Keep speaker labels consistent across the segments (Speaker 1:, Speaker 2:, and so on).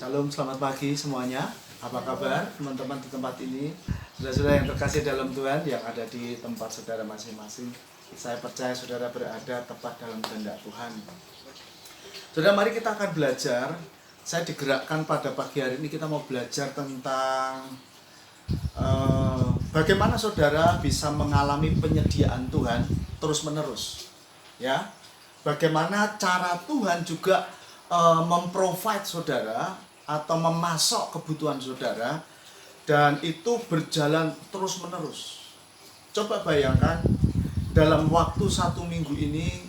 Speaker 1: Shalom, selamat pagi semuanya. Apa kabar teman-teman di tempat ini? Saudara-saudara yang terkasih dalam Tuhan yang ada di tempat saudara masing-masing. Saya percaya saudara berada tepat dalam kehendak Tuhan. Saudara, mari kita akan belajar. Saya digerakkan pada pagi hari ini kita mau belajar tentang bagaimana saudara bisa mengalami penyediaan Tuhan terus-menerus. Ya, bagaimana cara Tuhan juga memprovide saudara atau memasok kebutuhan saudara, dan itu berjalan terus-menerus. Coba bayangkan, dalam waktu 1 minggu ini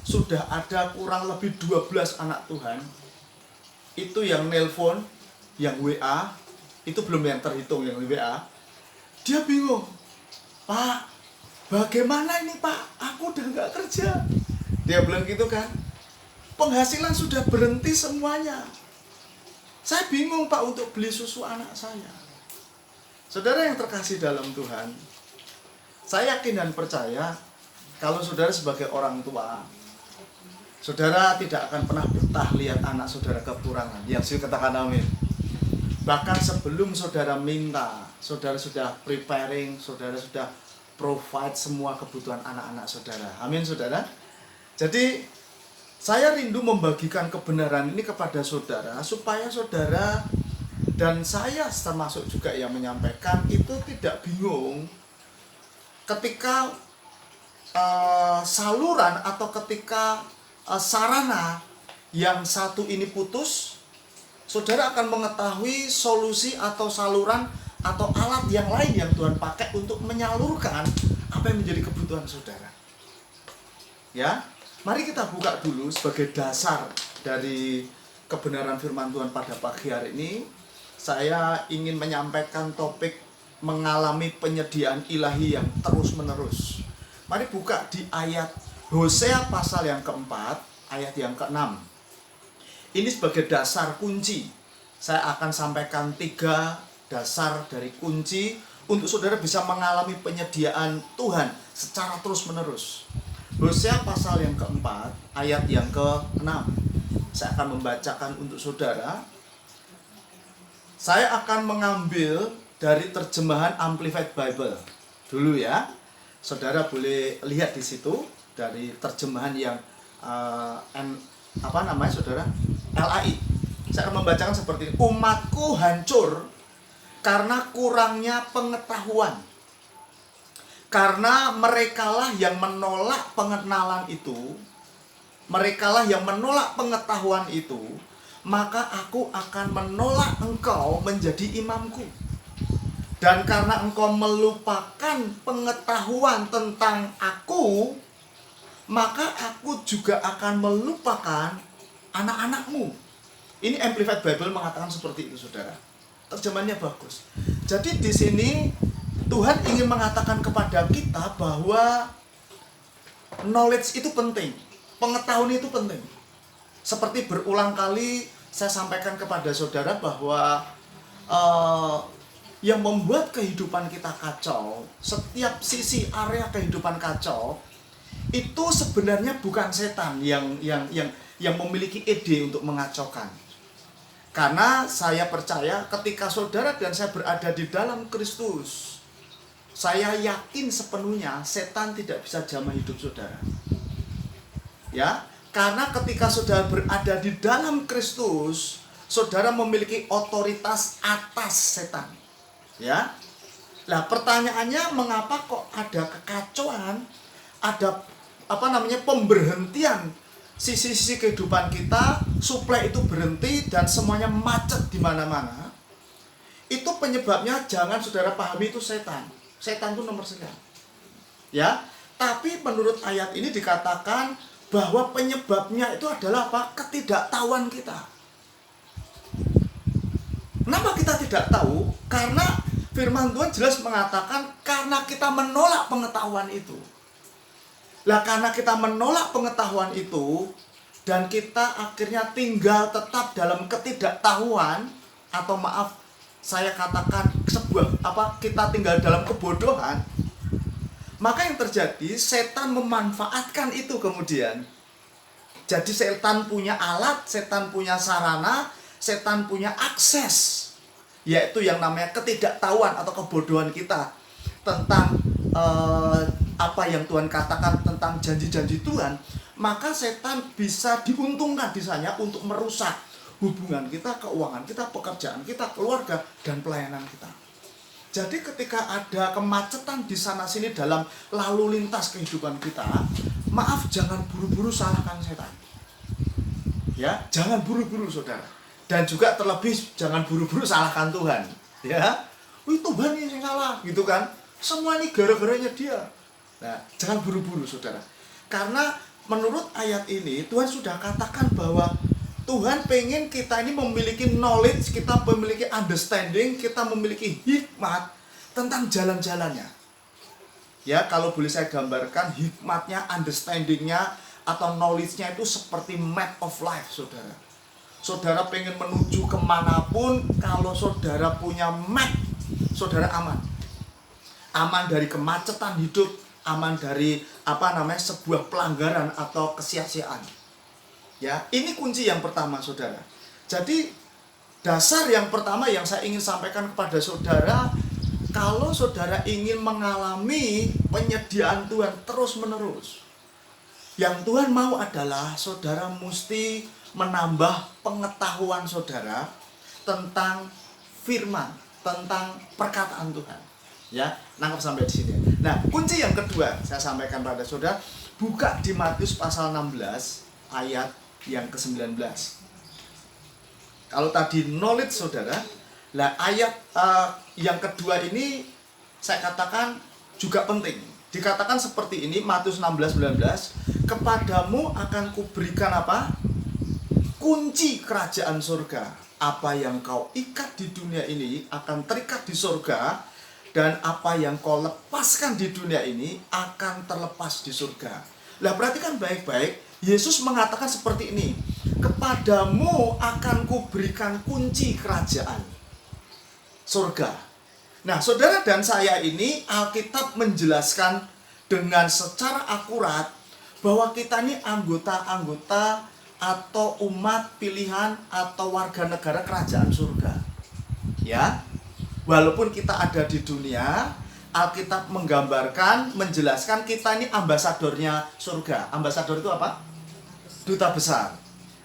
Speaker 1: sudah ada kurang lebih 12 anak Tuhan. Itu yang nelpon, yang WA, itu belum yang terhitung yang WA. Dia bingung, "Pak, bagaimana ini Pak? Aku udah nggak kerja." Dia bilang gitu kan. Penghasilan sudah berhenti semuanya. Saya bingung Pak untuk beli susu anak saya. Saudara yang terkasih dalam Tuhan, saya yakin dan percaya kalau saudara sebagai orang tua, saudara tidak akan pernah betah lihat anak saudara kekurangan. Yang sih katakan amin. Bahkan sebelum saudara minta, saudara sudah preparing, saudara sudah provide semua kebutuhan anak-anak saudara. Amin saudara. Jadi saya rindu membagikan kebenaran ini kepada saudara, supaya saudara dan saya termasuk juga yang menyampaikan itu tidak bingung ketika saluran atau ketika sarana yang satu ini putus. Saudara akan mengetahui solusi atau saluran atau alat yang lain yang Tuhan pakai untuk menyalurkan apa yang menjadi kebutuhan saudara. Ya, mari kita buka dulu sebagai dasar dari kebenaran firman Tuhan pada pagi hari ini. Saya ingin menyampaikan topik mengalami penyediaan ilahi yang terus-menerus. Mari buka di ayat Hosea pasal yang keempat, ayat yang ke-6. Ini sebagai dasar kunci. Saya akan sampaikan 3 dasar dari kunci untuk saudara bisa mengalami penyediaan Tuhan secara terus-menerus. Hosea pasal yang keempat, ayat yang ke-6. Saya akan membacakan untuk saudara. Saya akan mengambil dari terjemahan Amplified Bible dulu ya. Saudara boleh lihat di situ dari terjemahan yang saudara? LAI. Saya akan membacakan seperti ini. Umatku hancur karena kurangnya pengetahuan. Karena merekalah yang menolak pengenalan itu, merekalah yang menolak pengetahuan itu, maka aku akan menolak engkau menjadi imamku. Dan karena engkau melupakan pengetahuan tentang aku, maka aku juga akan melupakan anak-anakmu. Ini Amplified Bible mengatakan seperti itu, saudara. Terjemahannya bagus. Jadi di sini Tuhan ingin mengatakan kepada kita bahwa knowledge itu penting, pengetahuan itu penting. Seperti berulang kali saya sampaikan kepada saudara bahwa yang membuat kehidupan kita kacau, setiap sisi area kehidupan kacau, itu sebenarnya bukan setan yang memiliki ide untuk mengacaukan. Karena saya percaya ketika saudara dan saya berada di dalam Kristus, saya yakin sepenuhnya setan tidak bisa jamah hidup saudara. Ya, karena ketika saudara berada di dalam Kristus, saudara memiliki otoritas atas setan. Ya. Nah, pertanyaannya mengapa kok ada kekacauan, ada pemberhentian sisi-sisi kehidupan kita, suplai itu berhenti dan semuanya macet di mana-mana. Itu penyebabnya jangan saudara pahami itu setan. Setan itu nomor sekian. Ya, tapi menurut ayat ini dikatakan bahwa penyebabnya itu adalah apa? Ketidaktahuan kita. Kenapa kita tidak tahu? Karena firman Tuhan jelas mengatakan karena kita menolak pengetahuan itu. Lah karena kita menolak pengetahuan itu dan kita akhirnya tinggal tetap dalam ketidaktahuan, atau maaf saya katakan kita tinggal dalam kebodohan, maka yang terjadi setan memanfaatkan itu kemudian. Jadi setan punya alat, setan punya sarana, setan punya akses, yaitu yang namanya ketidaktahuan atau kebodohan kita tentang apa yang Tuhan katakan tentang janji-janji Tuhan, maka setan bisa diuntungkan di sana untuk merusak hubungan kita, keuangan kita, pekerjaan kita, keluarga, dan pelayanan kita. Jadi ketika ada kemacetan di sana-sini dalam lalu lintas kehidupan kita, maaf, jangan buru-buru salahkan setan. Ya, jangan buru-buru saudara. Dan juga terlebih jangan buru-buru salahkan Tuhan. Ya, wih Tuhan ini yang salah, gitu kan? Semua ini gara-garanya dia. Nah, jangan buru-buru saudara. Karena menurut ayat ini Tuhan sudah katakan bahwa Tuhan pengen kita ini memiliki knowledge, kita memiliki understanding, kita memiliki hikmat tentang jalan-jalannya. Ya, kalau boleh saya gambarkan, hikmatnya, understandingnya, atau knowledge-nya itu seperti map of life, saudara. Saudara pengen menuju kemanapun, kalau saudara punya map, saudara aman. Aman dari kemacetan hidup, aman dari sebuah pelanggaran atau kesia-siaan. Ya, ini kunci yang pertama, saudara. Jadi dasar yang pertama yang saya ingin sampaikan kepada saudara, kalau saudara ingin mengalami penyediaan Tuhan terus-menerus, yang Tuhan mau adalah saudara mesti menambah pengetahuan saudara tentang firman, tentang perkataan Tuhan. Ya, nangkep sampai di sini. Nah, kunci yang kedua saya sampaikan pada saudara, buka di Matius pasal 16 ayat yang ke-19. Kalau tadi knowledge saudara, lah ayat yang kedua ini saya katakan juga penting. Dikatakan seperti ini, Matius 16:19, kepadamu akan kuberikan apa? Kunci kerajaan surga. Apa yang kau ikat di dunia ini akan terikat di surga, dan apa yang kau lepaskan di dunia ini akan terlepas di surga. Lah perhatikan baik-baik, Yesus mengatakan seperti ini, kepadamu akan kuberikan kunci kerajaan surga. Nah, saudara dan saya ini, Alkitab menjelaskan dengan secara akurat bahwa kita ini anggota-anggota atau umat pilihan atau warga negara kerajaan surga. Ya, walaupun kita ada di dunia, Alkitab menggambarkan, menjelaskan kita ini ambasadornya surga. Ambasador itu apa? Duta besar.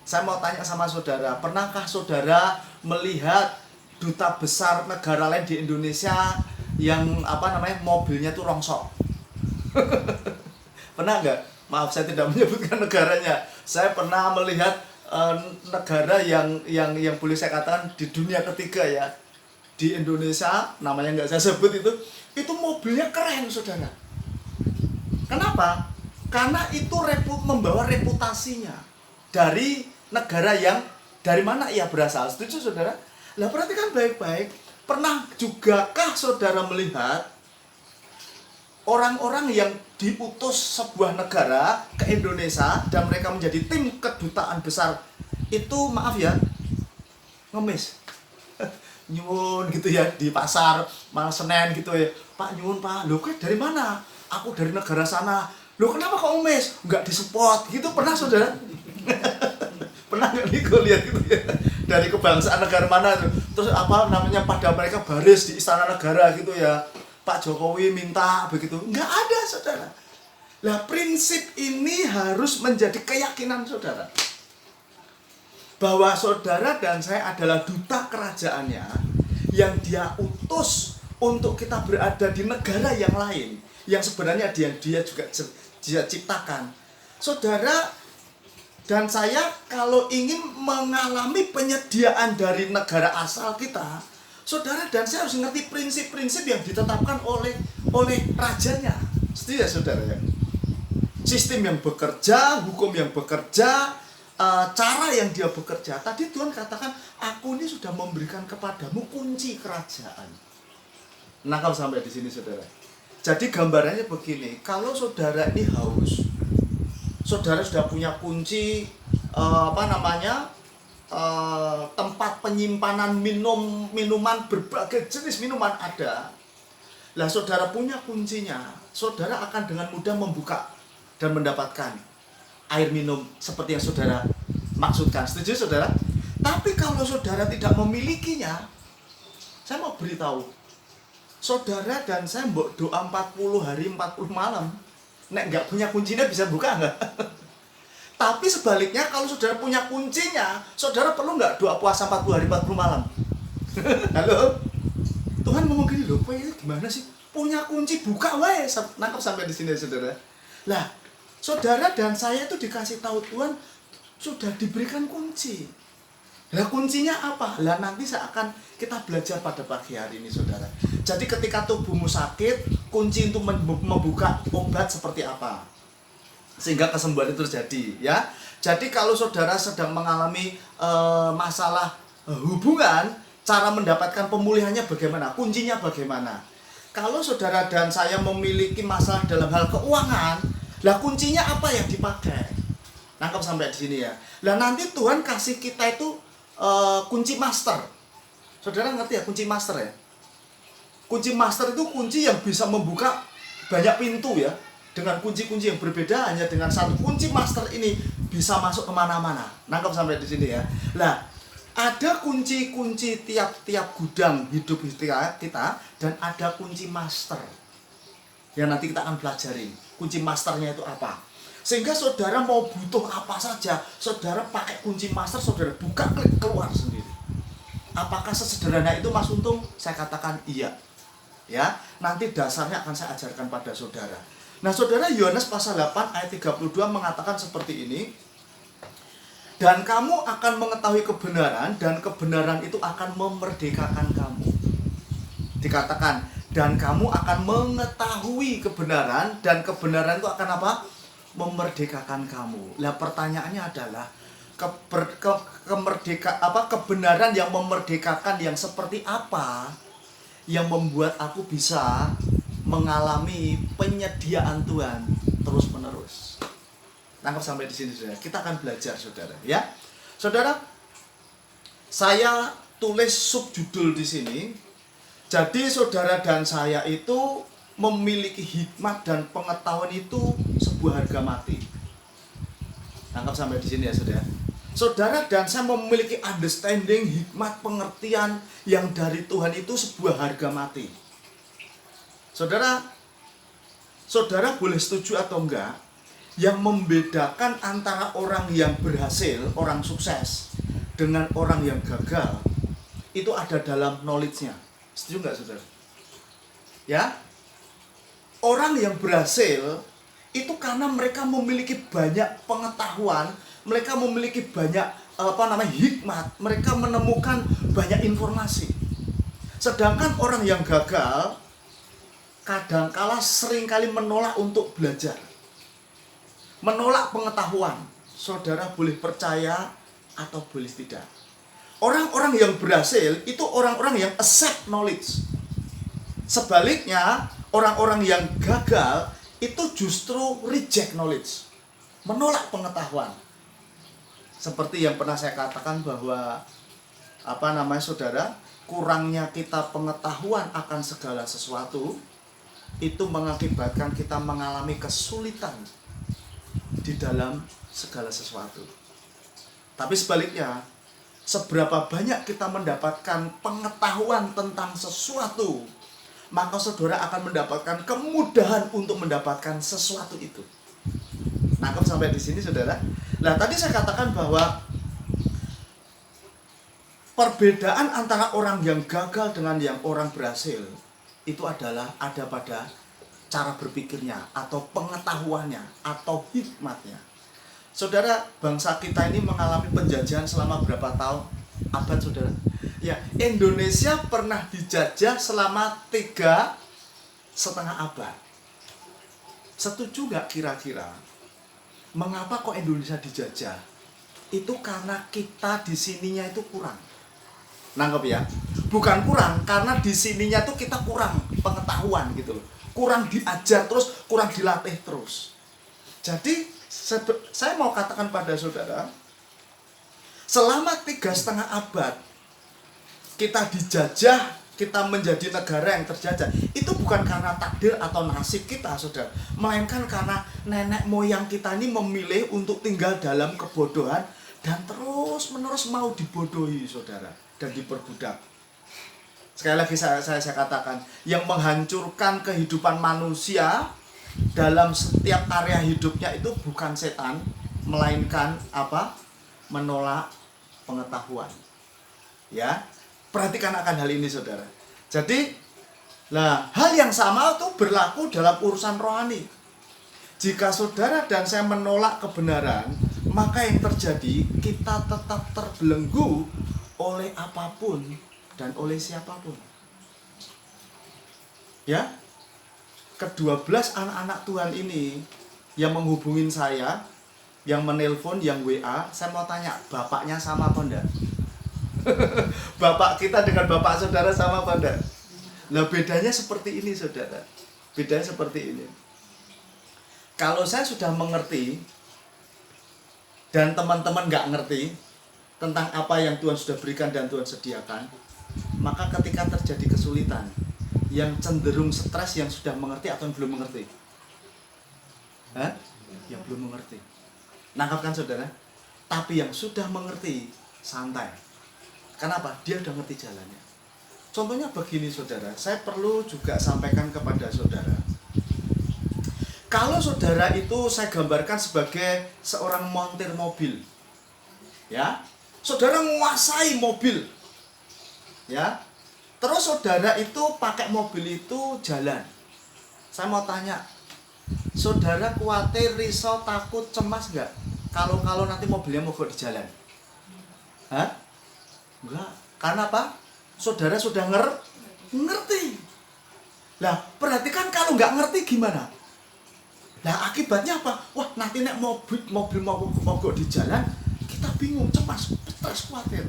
Speaker 1: Saya mau tanya sama saudara, pernahkah saudara melihat duta besar negara lain di Indonesia yang mobilnya tuh rongsok? Pernah nggak? Maaf, saya tidak menyebutkan negaranya. Saya pernah melihat negara yang boleh saya katakan di dunia ketiga ya, di Indonesia, namanya nggak saya sebut itu mobilnya keren saudara. Kenapa? Karena itu membawa reputasinya dari negara yang dari mana ia berasal. Setuju saudara? Lah perhatikan baik-baik, pernah jugakah saudara melihat orang-orang yang diutus sebuah negara ke Indonesia dan mereka menjadi tim kedutaan besar itu, maaf ya, ngemis nyuwun gitu ya, di pasar Malang Senen gitu ya, Pak nyuwun Pak, loh kok dari mana? Aku dari negara sana. Loh kenapa kok ngemis? Enggak disupport gitu, pernah saudara? Pernah nggak nih gue lihat gitu ya, dari kebangsaan negara mana tuh, terus pada mereka baris di istana negara gitu ya, Pak Jokowi minta begitu, nggak ada saudara. Lah prinsip ini harus menjadi keyakinan saudara, bahwa saudara dan saya adalah duta kerajaannya yang dia utus untuk kita berada di negara yang lain, yang sebenarnya dia juga dia ciptakan. Saudara dan saya kalau ingin mengalami penyediaan dari negara asal kita, saudara dan saya harus mengerti prinsip-prinsip yang ditetapkan oleh rajanya. Setuju ya saudara ya? Sistem yang bekerja, hukum yang bekerja, cara yang dia bekerja. Tadi Tuhan katakan, aku ini sudah memberikan kepadamu kunci kerajaan. Nah, kalau sampai di sini saudara. Jadi gambarannya begini, kalau saudara ini haus, saudara sudah punya kunci tempat penyimpanan minuman, berbagai jenis minuman ada. Lah saudara punya kuncinya, saudara akan dengan mudah membuka dan mendapatkan air minum seperti yang saudara maksudkan. Setuju saudara? Tapi kalau saudara tidak memilikinya, saya mau beritahu, saudara dan saya mbok doa 40 hari 40 malam, nek nggak punya kuncinya bisa buka nggak? Tapi sebaliknya, kalau saudara punya kuncinya, saudara perlu nggak doa puasa 40 hari 40 malam? Halo? Tuhan ngomong gini loh, ini gimana sih? Punya kunci, buka wae. Nangkep sampai di sini saudara. Lah, saudara dan saya itu dikasih tahu Tuhan sudah diberikan kunci. Lah kuncinya apa? Lah nanti kita belajar pada pagi hari ini saudara. Jadi ketika tubuhmu sakit, kunci untuk membuka obat seperti apa? Sehingga kesembuhan itu terjadi ya. Jadi kalau saudara sedang mengalami masalah hubungan, cara mendapatkan pemulihannya bagaimana? Kuncinya bagaimana? Kalau saudara dan saya memiliki masalah dalam hal keuangan, lah kuncinya apa yang dipakai? Nangkep sampai di sini ya. Lah nanti Tuhan kasih kita itu kunci master. Saudara ngerti ya kunci master ya? Kunci master itu kunci yang bisa membuka banyak pintu ya. Dengan kunci-kunci yang berbeda, hanya dengan satu kunci master ini bisa masuk kemana-mana. Nangkep sampai di sini ya. Lah, ada kunci-kunci tiap-tiap gudang hidup kita dan ada kunci master yang nanti kita akan pelajari. Kunci masternya itu apa? Sehingga saudara mau butuh apa saja, saudara pakai kunci master, saudara buka, klik, keluar sendiri. Apakah sesederhana itu Mas Untung? Saya katakan iya. Ya, nanti dasarnya akan saya ajarkan pada saudara. Nah, saudara, Yohanes pasal 8 ayat 32 mengatakan seperti ini. Dan kamu akan mengetahui kebenaran, dan kebenaran itu akan memerdekakan kamu. Dikatakan, dan kamu akan mengetahui kebenaran, dan kebenaran itu akan apa? Memerdekakan kamu. Lah pertanyaannya adalah kebenaran yang memerdekakan yang seperti apa yang membuat aku bisa mengalami penyediaan Tuhan terus menerus. Nangkep sampai di sini saudara. Kita akan belajar saudara ya. Saudara, saya tulis subjudul di sini. Jadi saudara dan saya itu memiliki hikmat dan pengetahuan itu sebuah harga mati. Nangkep sampai di sini ya saudara. Saudara dan saya memiliki understanding, hikmat, pengertian yang dari Tuhan itu sebuah harga mati. Saudara boleh setuju atau enggak, yang membedakan antara orang yang berhasil, orang sukses, dengan orang yang gagal, itu ada dalam knowledge-nya. Setuju enggak saudara? Ya, orang yang berhasil itu karena mereka memiliki banyak pengetahuan, mereka memiliki banyak hikmat, mereka menemukan banyak informasi. Sedangkan orang yang gagal kadangkala seringkali menolak untuk belajar, menolak pengetahuan. Saudara boleh percaya atau boleh tidak. Orang-orang yang berhasil itu orang-orang yang accept knowledge. Sebaliknya, orang-orang yang gagal itu justru reject knowledge, menolak pengetahuan. Seperti yang pernah saya katakan bahwa saudara, kurangnya kita pengetahuan akan segala sesuatu itu mengakibatkan kita mengalami kesulitan di dalam segala sesuatu. Tapi sebaliknya, seberapa banyak kita mendapatkan pengetahuan tentang sesuatu, maka saudara akan mendapatkan kemudahan untuk mendapatkan sesuatu itu. Nangkep sampai di sini saudara? Nah, tadi saya katakan bahwa perbedaan antara orang yang gagal dengan yang orang berhasil itu adalah ada pada cara berpikirnya atau pengetahuannya atau hikmatnya. Saudara, bangsa kita ini mengalami penjajahan selama berapa tahun? Abad saudara? Ya, Indonesia pernah dijajah selama 3,5 abad. Setuju nggak kira-kira? Mengapa kok Indonesia dijajah? Itu karena kita di sininya itu kurang. Nangkep ya? Bukan kurang, karena di sininya tuh kita kurang pengetahuan gitu loh. Kurang diajar terus, kurang dilatih terus. Jadi saya mau katakan pada saudara, selama 3,5 abad kita dijajah, kita menjadi negara yang terjajah. Itu bukan karena takdir atau nasib kita saudara, melainkan karena nenek moyang kita ini memilih untuk tinggal dalam kebodohan, dan terus-menerus mau dibodohi saudara dan diperbudak. Sekali lagi saya katakan, yang menghancurkan kehidupan manusia dalam setiap area hidupnya itu bukan setan, melainkan apa? Menolak pengetahuan. Ya, perhatikan akan hal ini saudara. Jadi, hal yang sama itu berlaku dalam urusan rohani. Jika saudara dan saya menolak kebenaran, maka yang terjadi kita tetap terbelenggu oleh apapun dan oleh siapapun. Ya, ke-12 anak-anak Tuhan ini yang menghubungin saya, yang menelpon, yang WA, saya mau tanya, bapaknya sama apa enggak? Bapak kita dengan bapak saudara sama apa enggak? Nah, bedanya seperti ini saudara. Bedanya seperti ini. Kalau saya sudah mengerti dan teman-teman nggak ngerti tentang apa yang Tuhan sudah berikan dan Tuhan sediakan, maka ketika terjadi kesulitan, yang cenderung stres yang sudah mengerti atau yang belum mengerti? Yang belum mengerti. Nangkap kan saudara? Tapi yang sudah mengerti, santai. Kenapa? Dia udah ngerti jalannya. Contohnya begini saudara, saya perlu juga sampaikan kepada saudara. Kalau saudara itu saya gambarkan sebagai seorang montir mobil. Ya, saudara menguasai mobil. Ya, terus saudara itu pakai mobil itu jalan. Saya mau tanya, saudara khawatir, risau, takut, cemas nggak? Kalau nanti mobilnya mogok di jalan? Enggak. Karena apa? Saudara sudah ngerti. Lah, perhatikan kalau nggak ngerti gimana? Lah, akibatnya apa? Wah, nanti nek mobil mogok di jalan, kita bingung, cemas, stres, khawatir.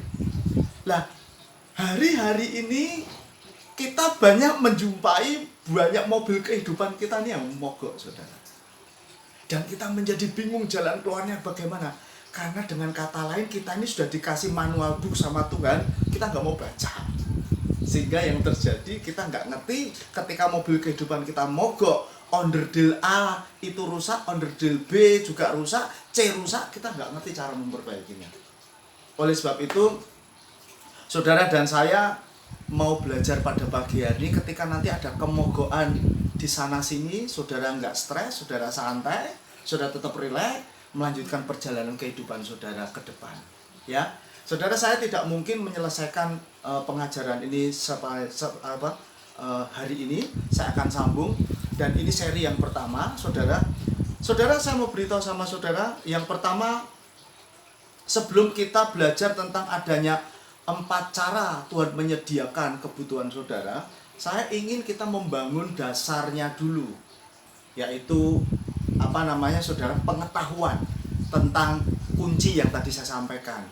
Speaker 1: Lah, hari-hari ini kita banyak menjumpai banyak mobil kehidupan kita nih yang mogok, saudara. Dan kita menjadi bingung jalan keluarnya bagaimana. Karena dengan kata lain kita ini sudah dikasih manual book sama Tuhan, kita nggak mau baca. Sehingga yang terjadi kita nggak ngerti ketika mobil kehidupan kita mogok, onderdil A itu rusak, onderdil B juga rusak, C rusak, kita nggak ngerti cara memperbaikinya. Oleh sebab itu, saudara dan saya mau belajar pada pagi hari ketika nanti ada kemogokan di sana sini, saudara nggak stres, saudara santai, saudara tetap rileks, melanjutkan perjalanan kehidupan saudara ke depan. Ya, saudara, saya tidak mungkin menyelesaikan pengajaran ini hari ini. Saya akan sambung dan ini seri yang pertama, saudara. Saudara, saya mau beritahu sama saudara, yang pertama, sebelum kita belajar tentang adanya 4 cara Tuhan menyediakan kebutuhan saudara, saya ingin kita membangun dasarnya dulu, yaitu saudara, pengetahuan tentang kunci yang tadi saya sampaikan.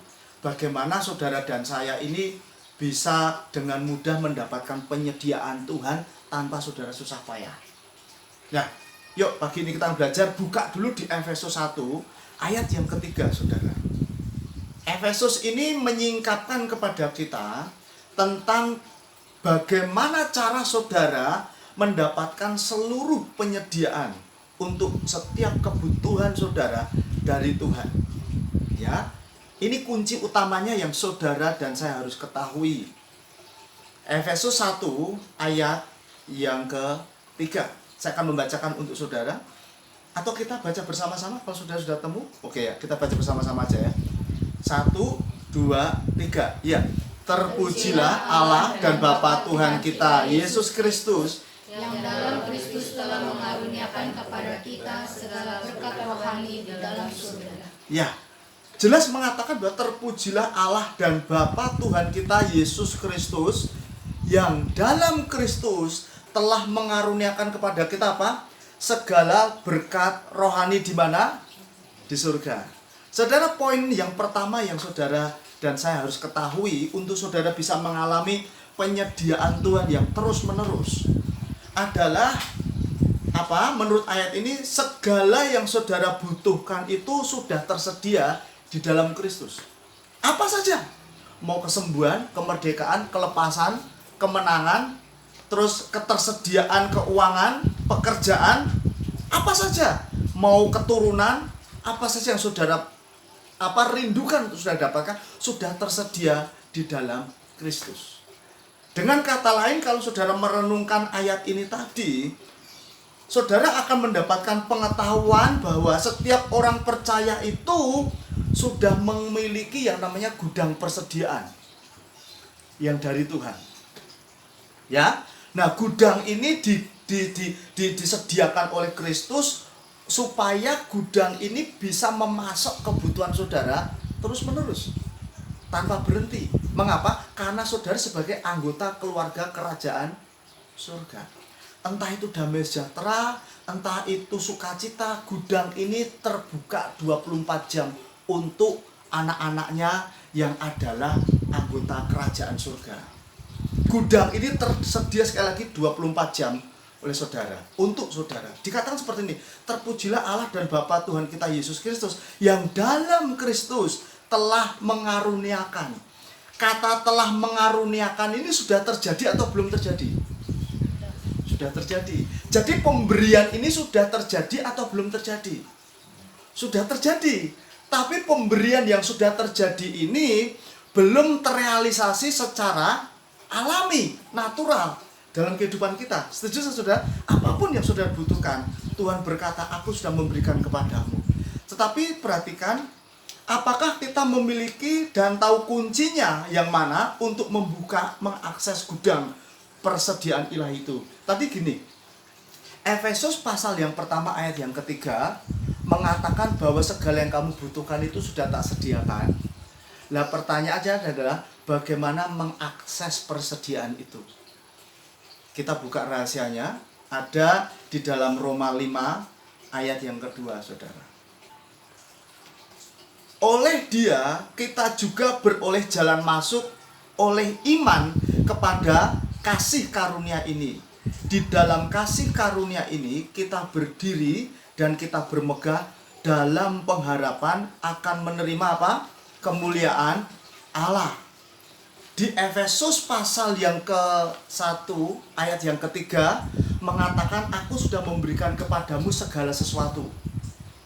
Speaker 1: Bagaimana saudara dan saya ini bisa dengan mudah mendapatkan penyediaan Tuhan tanpa saudara susah payah. Nah, yuk pagi ini kita belajar. Buka dulu di Efesus 1 ayat yang ketiga, saudara. Efesus ini menyingkapkan kepada kita tentang bagaimana cara saudara mendapatkan seluruh penyediaan untuk setiap kebutuhan saudara dari Tuhan. Ya, ini kunci utamanya yang saudara dan saya harus ketahui. Efesus 1 ayat yang ketiga. Saya akan membacakan untuk saudara. Atau kita baca bersama-sama kalau saudara sudah temu. Oke ya, kita baca bersama-sama aja ya. 1, 2, 3. Ya. Terpujilah Allah dan Bapa Tuhan kita Yesus Kristus,
Speaker 2: yang dalam Kristus telah mengaruniakan kepada kita segala berkat rohani di dalam surga.
Speaker 1: Ya, jelas mengatakan bahwa terpujilah Allah dan Bapa Tuhan kita Yesus Kristus, yang dalam Kristus telah mengaruniakan kepada kita apa? Segala berkat rohani di mana? Di surga. Saudara, poin yang pertama yang saudara dan saya harus ketahui untuk saudara bisa mengalami penyediaan Tuhan yang terus-menerus adalah apa? Menurut ayat ini, segala yang saudara butuhkan itu sudah tersedia di dalam Kristus. Apa saja? Mau kesembuhan, kemerdekaan, kelepasan, kemenangan, terus ketersediaan keuangan, pekerjaan, apa saja? Mau keturunan, apa saja yang saudara rindukan untuk sudah dapatkan, sudah tersedia di dalam Kristus. Dengan kata lain, kalau saudara merenungkan ayat ini tadi, saudara akan mendapatkan pengetahuan bahwa setiap orang percaya itu sudah memiliki yang namanya gudang persediaan yang dari Tuhan. Ya, nah gudang ini disediakan oleh Kristus supaya gudang ini bisa memasok kebutuhan saudara terus menerus tanpa berhenti. Mengapa? Karena saudara sebagai anggota keluarga kerajaan surga. Entah itu damai sejahtera, entah itu sukacita, gudang ini terbuka 24 jam untuk anak-anaknya yang adalah anggota kerajaan surga. Gudang ini tersedia sekali lagi 24 jam oleh saudara, untuk saudara. Dikatakan seperti ini, terpujilah Allah dan Bapa Tuhan kita Yesus Kristus yang dalam Kristus telah mengaruniakan. Kata telah mengaruniakan ini sudah terjadi atau belum terjadi? Sudah terjadi. Jadi pemberian ini sudah terjadi atau belum terjadi? Sudah terjadi. Tapi pemberian yang sudah terjadi ini belum terrealisasi secara alami, natural dalam kehidupan kita. Setuju saudara? Apapun yang saudara butuhkan, Tuhan berkata, aku sudah memberikan kepadamu. Tetapi perhatikan, apakah kita memiliki dan tahu kuncinya yang mana untuk membuka, mengakses gudang persediaan ilahi itu? Tadi gini, Efesus pasal yang pertama ayat yang ketiga mengatakan bahwa segala yang kamu butuhkan itu sudah tak sediakan. Nah pertanyaannya adalah bagaimana mengakses persediaan itu? Kita buka rahasianya, ada di dalam Roma 5 ayat yang kedua, saudara. Oleh Dia kita juga beroleh jalan masuk oleh iman kepada kasih karunia ini. Di dalam kasih karunia ini kita berdiri dan kita bermegah dalam pengharapan akan menerima apa? Kemuliaan Allah. Di Efesus pasal yang ke-1 ayat yang ketiga mengatakan, aku sudah memberikan kepadamu segala sesuatu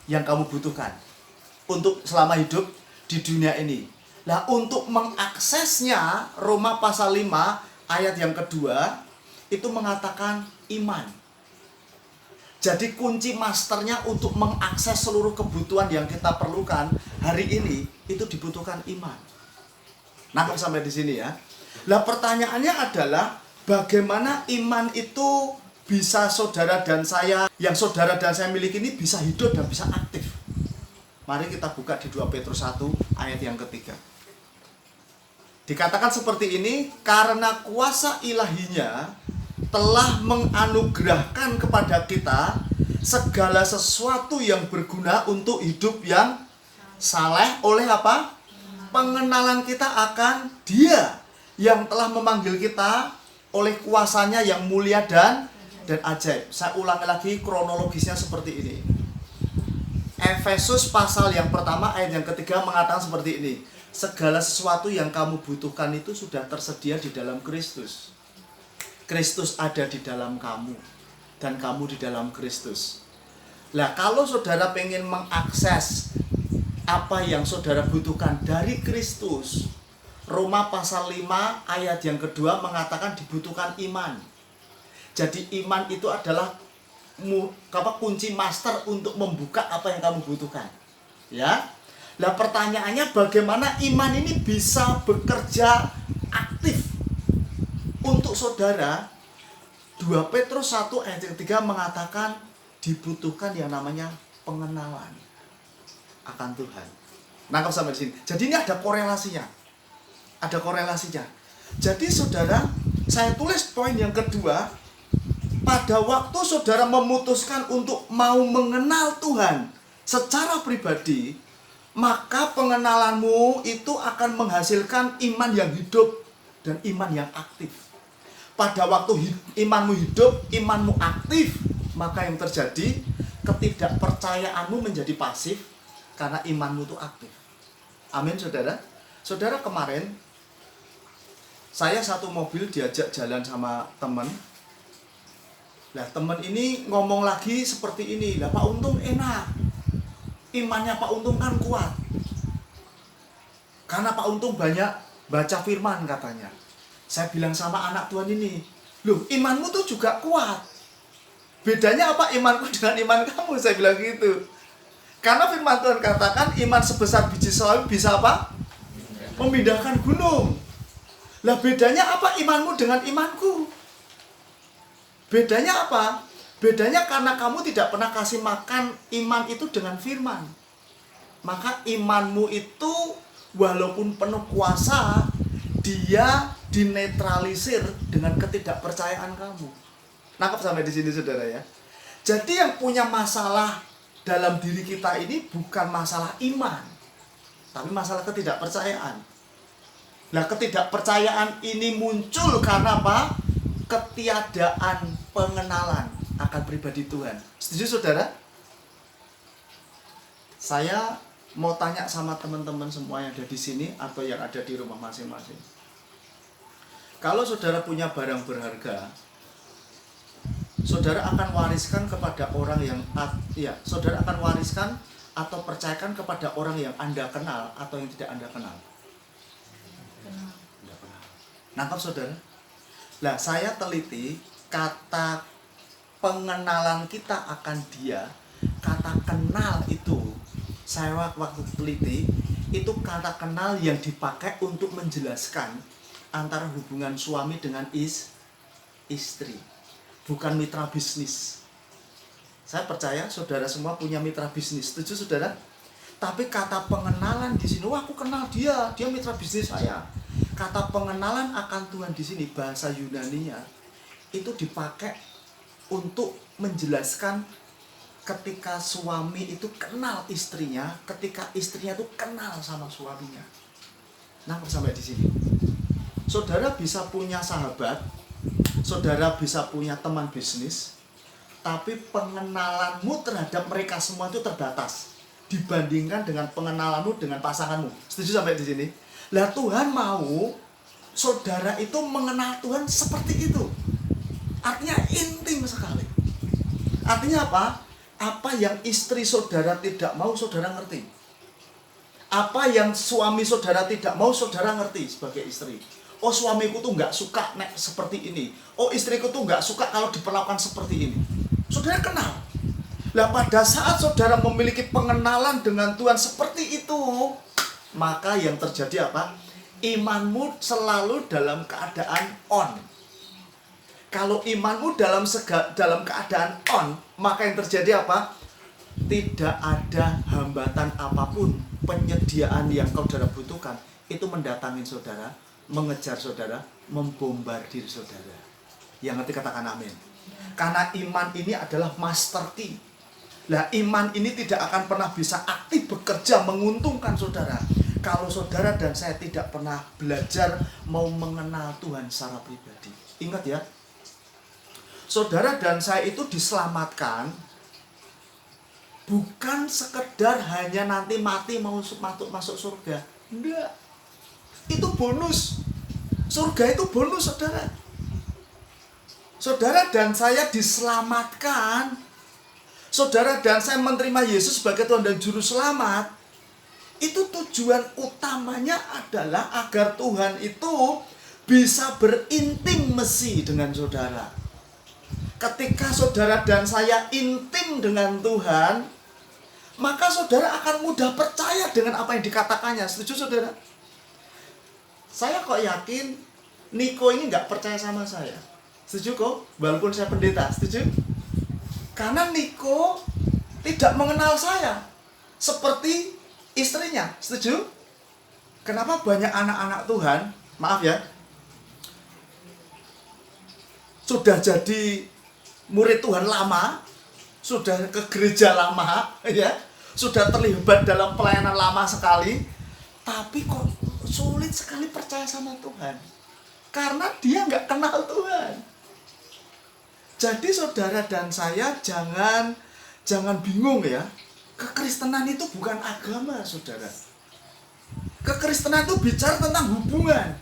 Speaker 1: yang kamu butuhkan untuk selama hidup di dunia ini. Nah, untuk mengaksesnya, Roma pasal 5 ayat yang kedua itu mengatakan iman. Jadi kunci masternya untuk mengakses seluruh kebutuhan yang kita perlukan hari ini itu dibutuhkan iman. Nangkep sampai di sini ya. Nah, pertanyaannya adalah bagaimana iman itu bisa saudara dan saya, yang saudara dan saya miliki ini bisa hidup dan bisa aktif. Mari kita buka di 2 Petrus 1 ayat yang ketiga. Dikatakan seperti ini, karena kuasa ilahinya telah menganugerahkan kepada kita segala sesuatu yang berguna untuk hidup yang saleh oleh apa? Pengenalan kita akan Dia yang telah memanggil kita oleh kuasanya yang mulia dan ajaib. Saya ulangi lagi kronologisnya seperti ini. Efesus pasal yang pertama ayat yang ketiga mengatakan seperti ini. Segala sesuatu yang kamu butuhkan itu sudah tersedia di dalam Kristus. Kristus ada di dalam kamu dan kamu di dalam Kristus. Nah, kalau saudara pengen mengakses apa yang saudara butuhkan dari Kristus, Roma pasal 5 ayat yang kedua mengatakan dibutuhkan iman. Jadi iman itu adalah kunci master untuk membuka apa yang kamu butuhkan. Ya. Nah, pertanyaannya bagaimana iman ini bisa bekerja aktif untuk saudara? 2 Petrus 1 ayat yang 3 mengatakan dibutuhkan yang namanya pengenalan akan Tuhan. Nangkap sampai di sini. Jadi ini ada korelasinya. Ada korelasinya. Jadi saudara, saya tulis poin yang kedua. Pada waktu saudara memutuskan untuk mau mengenal Tuhan secara pribadi, maka pengenalanmu itu akan menghasilkan iman yang hidup dan iman yang aktif. Pada waktu imanmu hidup, imanmu aktif, maka yang terjadi ketidakpercayaanmu menjadi pasif karena imanmu itu aktif. Amin, saudara. Saudara, kemarin saya satu mobil diajak jalan sama teman. Nah, teman ini ngomong lagi seperti ini. Lah, Pak Untung enak. Imannya Pak Untung kan kuat. Karena Pak Untung banyak baca firman katanya. Saya bilang sama anak Tuhan ini, loh imanmu tuh juga kuat. Bedanya apa imanku dengan iman kamu? Saya bilang gitu. Karena firman Tuhan katakan iman sebesar biji sawi bisa apa? Memindahkan gunung. Lah bedanya apa imanmu dengan imanku? Bedanya apa? Bedanya karena kamu tidak pernah kasih makan iman itu dengan firman. Maka imanmu itu walaupun penuh kuasa, dia dinetralisir dengan ketidakpercayaan kamu. Nangkep sampai di sini saudara ya. Jadi yang punya masalah dalam diri kita ini bukan masalah iman, tapi masalah ketidakpercayaan. Nah, ketidakpercayaan ini muncul karena apa? Ketiadaan pengenalan akan pribadi Tuhan. Setuju saudara? Saya mau tanya sama teman-teman semua yang ada di sini atau yang ada di rumah masing-masing. Kalau saudara punya barang berharga, saudara akan wariskan kepada orang yang saudara akan wariskan atau percayakan kepada orang yang Anda kenal atau yang tidak Anda kenal? Nangkap saudara? Nah, saya teliti kata pengenalan kita akan dia, kata kenal itu, saya waktu teliti, itu kata kenal yang dipakai untuk menjelaskan antara hubungan suami dengan istri, bukan mitra bisnis. Saya percaya saudara semua punya mitra bisnis, setuju saudara? Tapi kata pengenalan di sini, wah aku kenal dia mitra bisnis saya. Kata pengenalan akan Tuhan di sini, bahasa Yunaninya itu dipakai untuk menjelaskan ketika suami itu kenal istrinya, ketika istrinya itu kenal sama suaminya. Nah, sampai di sini. Saudara bisa punya sahabat, saudara bisa punya teman bisnis, tapi pengenalanmu terhadap mereka semua itu terbatas dibandingkan dengan pengenalanmu dengan pasanganmu. Setuju sampai di sini? Lah Tuhan mau saudara itu mengenal Tuhan seperti itu. Artinya intim sekali. Artinya apa? Apa yang istri saudara tidak mau, saudara ngerti. Apa yang suami saudara tidak mau, saudara ngerti sebagai istri. Oh suamiku tuh nggak suka nek seperti ini. Oh istriku tuh nggak suka kalau diperlakukan seperti ini. Saudara kenal. Lah pada saat saudara memiliki pengenalan dengan Tuhan seperti itu, maka yang terjadi apa? Imanmu selalu dalam keadaan on. Kalau imanmu dalam keadaan on, maka yang terjadi apa? Tidak ada hambatan apapun. Penyediaan yang saudara butuhkan itu mendatangi saudara, mengejar saudara, membombardir saudara. Yang ngerti katakan amin. Karena iman ini adalah master key. Lah iman ini tidak akan pernah bisa aktif bekerja menguntungkan saudara kalau saudara dan saya tidak pernah belajar mau mengenal Tuhan secara pribadi. Ingat ya, saudara dan saya itu diselamatkan bukan sekedar hanya nanti mati mau masuk surga. Enggak. Itu bonus. Surga itu bonus saudara. Saudara dan saya diselamatkan. Saudara dan saya menerima Yesus sebagai Tuhan dan Juru Selamat. Itu tujuan utamanya adalah agar Tuhan itu bisa berintimasi dengan saudara. Ketika saudara dan saya intim dengan Tuhan, maka saudara akan mudah percaya dengan apa yang dikatakannya. Setuju saudara? Saya kok yakin Niko ini nggak percaya sama saya. Setuju kok? Walaupun saya pendeta, setuju? Karena Niko tidak mengenal saya seperti istrinya, setuju? Kenapa banyak anak-anak Tuhan, maaf ya, sudah jadi murid Tuhan lama, sudah ke gereja lama, ya, sudah terlibat dalam pelayanan lama sekali, tapi kok sulit sekali percaya sama Tuhan, karena dia nggak kenal Tuhan. Jadi saudara dan saya jangan bingung ya. Kekristenan itu bukan agama, saudara. Kekristenan itu bicara tentang hubungan.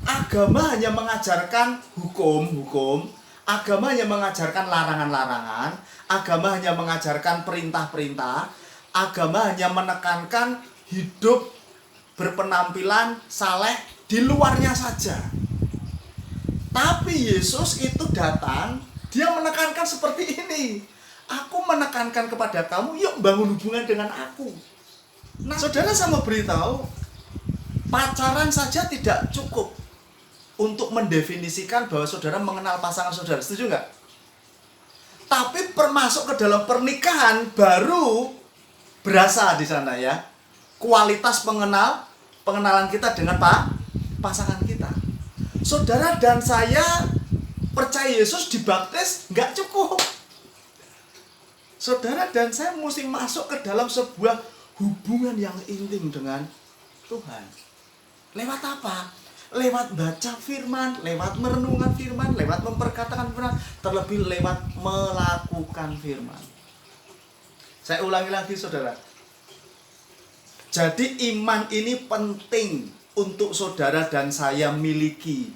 Speaker 1: Agama hanya mengajarkan hukum. Agama hanya mengajarkan larangan-larangan. Agama hanya mengajarkan perintah-perintah. Agama hanya menekankan hidup berpenampilan saleh di luarnya saja. Tapi Yesus itu datang, dia menekankan seperti ini. Aku menekankan kepada kamu, yuk bangun hubungan dengan aku. Nah, saudara, saya mau beritahu, pacaran saja tidak cukup untuk mendefinisikan bahwa saudara mengenal pasangan saudara. Setuju nggak? Tapi masuk ke dalam pernikahan baru berasa di sana ya. Kualitas pengenalan kita dengan pasangan kita. Saudara dan saya percaya Yesus dibaptis nggak cukup. Saudara dan saya mesti masuk ke dalam sebuah hubungan yang intim dengan Tuhan. Lewat apa? Lewat baca firman, lewat merenungkan firman, lewat memperkatakan firman, terlebih lewat melakukan firman. Saya ulangi lagi, saudara. Jadi iman ini penting untuk saudara dan saya miliki.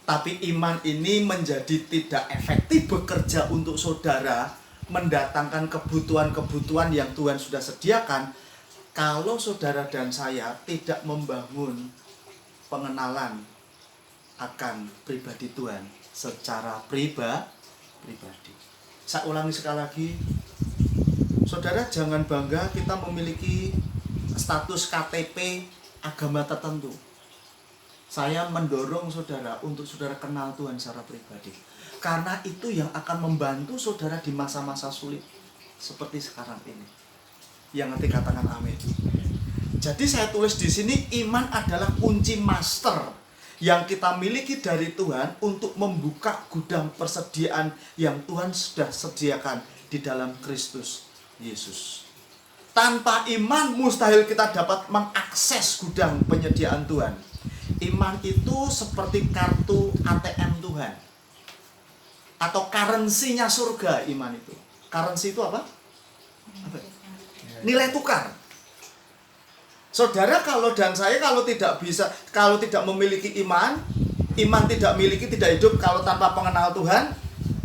Speaker 1: Tapi iman ini menjadi tidak efektif bekerja untuk saudara, mendatangkan kebutuhan-kebutuhan yang Tuhan sudah sediakan, kalau saudara dan saya tidak membangun pengenalan akan pribadi Tuhan secara pribadi. Saya ulangi sekali lagi, saudara jangan bangga kita memiliki status KTP agama tertentu. Saya mendorong saudara untuk saudara kenal Tuhan secara pribadi, karena itu yang akan membantu saudara di masa-masa sulit seperti sekarang ini. Yang nanti katakan amin. Jadi saya tulis di sini, iman adalah kunci master yang kita miliki dari Tuhan untuk membuka gudang persediaan yang Tuhan sudah sediakan di dalam Kristus Yesus. Tanpa iman mustahil kita dapat mengakses gudang penyediaan Tuhan. Iman itu seperti kartu ATM Tuhan, atau currency-nya surga. Iman itu, currency itu apa? Nilai tukar. Saudara kalau dan saya kalau tidak memiliki iman tidak memiliki, tidak hidup kalau tanpa pengenal Tuhan,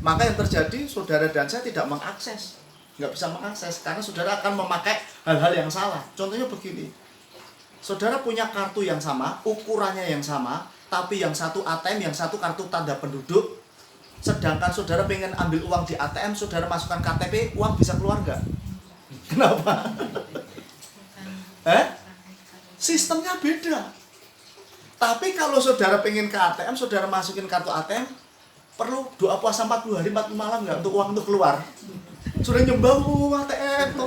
Speaker 1: maka yang terjadi saudara dan saya tidak mengakses, nggak bisa mengakses, karena saudara akan memakai hal-hal yang salah. Contohnya begini, saudara punya kartu yang sama, ukurannya yang sama, tapi yang satu ATM, yang satu kartu tanda penduduk. Sedangkan saudara pengen ambil uang di ATM, saudara masukkan KTP, uang bisa keluar nggak? Kenapa? Sistemnya beda. Tapi kalau saudara pengen ke ATM, saudara masukin kartu ATM, perlu doa puasa 40 hari 40 malam nggak untuk uang itu keluar? Sudah nyembah ATM,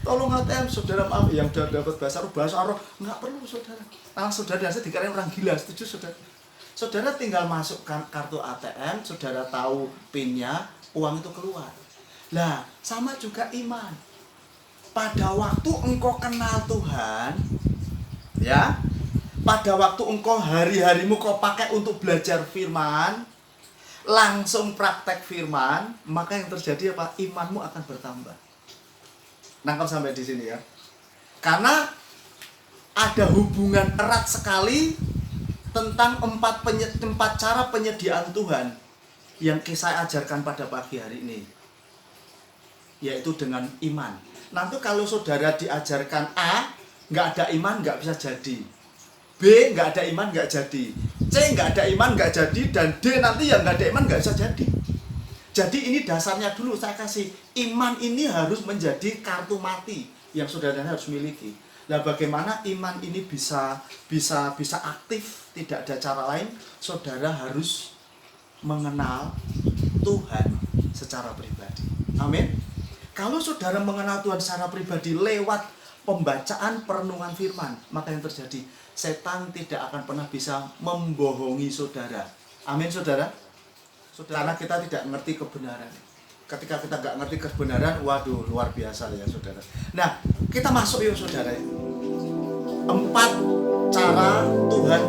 Speaker 1: tolong ATM, saudara maaf yang udah dapat bahasa roh, nggak perlu saudara. Nah, saudara dan saya dikirain orang gila, setuju saudara? Saudara tinggal masukkan kartu ATM, saudara tahu PIN-nya, uang itu keluar. Lah, sama juga iman. Pada waktu engkau kenal Tuhan, ya, pada waktu engkau hari-harimu kau pakai untuk belajar firman, langsung praktek firman, maka yang terjadi apa? Imanmu akan bertambah. Nangkap sampai di sini ya. Karena ada hubungan erat sekali tentang empat cara penyediaan Tuhan yang saya ajarkan pada pagi hari ini, yaitu dengan iman. Nanti kalau saudara diajarkan A, nggak ada iman nggak bisa jadi. B, nggak ada iman nggak jadi. C, nggak ada iman nggak jadi. Dan D nanti yang nggak ada iman nggak bisa jadi. Jadi ini dasarnya dulu saya kasih. Iman ini harus menjadi kartu mati yang saudara harus miliki. Nah, bagaimana iman ini bisa aktif? Tidak ada cara lain. Saudara harus mengenal Tuhan secara pribadi. Amin. Kalau saudara mengenal Tuhan secara pribadi lewat pembacaan perenungan firman, maka yang terjadi, setan tidak akan pernah bisa membohongi saudara. Amin, saudara. Karena kita tidak ngerti kebenaran. Ketika kita nggak ngerti kebenaran, waduh, luar biasa ya saudara. Nah, kita masuk yuk saudara. 4 cara Tuhan